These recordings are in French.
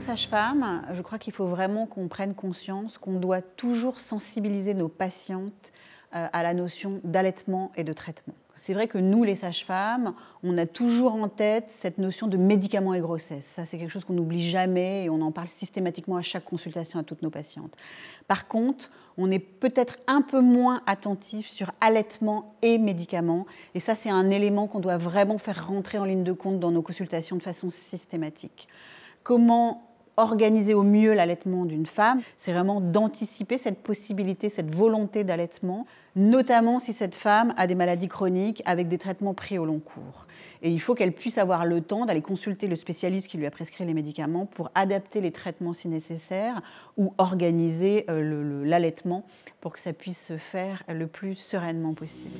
sage-femme, je crois qu'il faut vraiment qu'on prenne conscience qu'on doit toujours sensibiliser nos patientes à la notion d'allaitement et de traitement. C'est vrai que nous, les sages-femmes, on a toujours en tête cette notion de médicaments et grossesse. Ça, c'est quelque chose qu'on n'oublie jamais et on en parle systématiquement à chaque consultation à toutes nos patientes. Par contre, on est peut-être un peu moins attentif sur allaitement et médicaments. Et ça, c'est un élément qu'on doit vraiment faire rentrer en ligne de compte dans nos consultations de façon systématique. Comment organiser au mieux l'allaitement d'une femme? C'est vraiment d'anticiper cette possibilité, cette volonté d'allaitement, notamment si cette femme a des maladies chroniques avec des traitements pris au long cours. Et il faut qu'elle puisse avoir le temps d'aller consulter le spécialiste qui lui a prescrit les médicaments pour adapter les traitements si nécessaire ou organiser l'allaitement pour que ça puisse se faire le plus sereinement possible.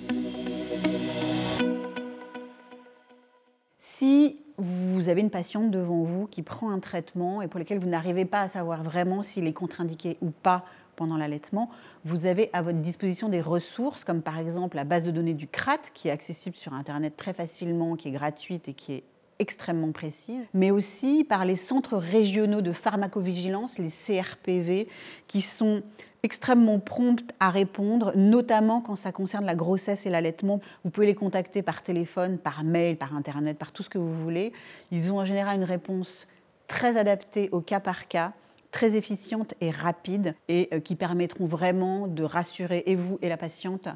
Si vous avez une patiente devant vous qui prend un traitement et pour lequel vous n'arrivez pas à savoir vraiment s'il est contre-indiqué ou pas pendant l'allaitement, vous avez à votre disposition des ressources comme par exemple la base de données du CRAT qui est accessible sur Internet très facilement, qui est gratuite et qui est extrêmement précise, mais aussi par les centres régionaux de pharmacovigilance, les CRPV, qui sont extrêmement promptes à répondre, notamment quand ça concerne la grossesse et l'allaitement. Vous pouvez les contacter par téléphone, par mail, par Internet, par tout ce que vous voulez. Ils ont en général une réponse très adaptée au cas par cas, très efficiente et rapide, et qui permettront vraiment de rassurer et vous et la patiente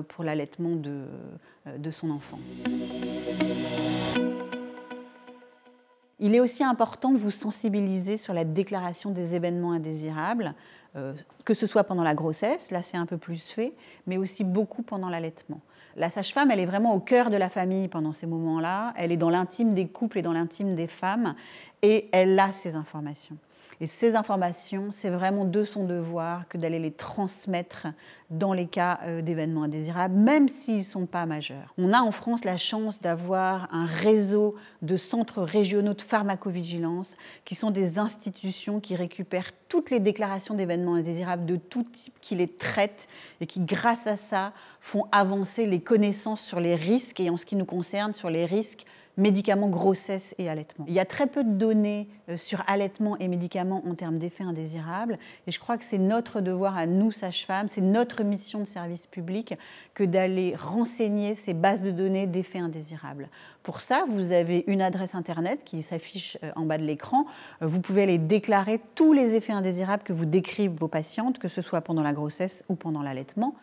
pour l'allaitement de son enfant. Il est aussi important de vous sensibiliser sur la déclaration des événements indésirables, que ce soit pendant la grossesse, là c'est un peu plus fait, mais aussi beaucoup pendant l'allaitement. La sage-femme, elle est vraiment au cœur de la famille pendant ces moments-là, elle est dans l'intime des couples et dans l'intime des femmes, et elle a ces informations. Et ces informations, c'est vraiment de son devoir que d'aller les transmettre dans les cas d'événements indésirables, même s'ils ne sont pas majeurs. On a en France la chance d'avoir un réseau de centres régionaux de pharmacovigilance qui sont des institutions qui récupèrent toutes les déclarations d'événements indésirables de tout type, qui les traitent et qui, grâce à ça, font avancer les connaissances sur les risques et en ce qui nous concerne, sur les risques médicaments, grossesse et allaitement. Il y a très peu de données sur allaitement et médicaments en termes d'effets indésirables et je crois que c'est notre devoir à nous, sages-femmes, c'est notre mission de service public que d'aller renseigner ces bases de données d'effets indésirables. Pour ça, vous avez une adresse internet qui s'affiche en bas de l'écran. Vous pouvez aller déclarer tous les effets indésirables que vous décrivent vos patientes, que ce soit pendant la grossesse ou pendant l'allaitement.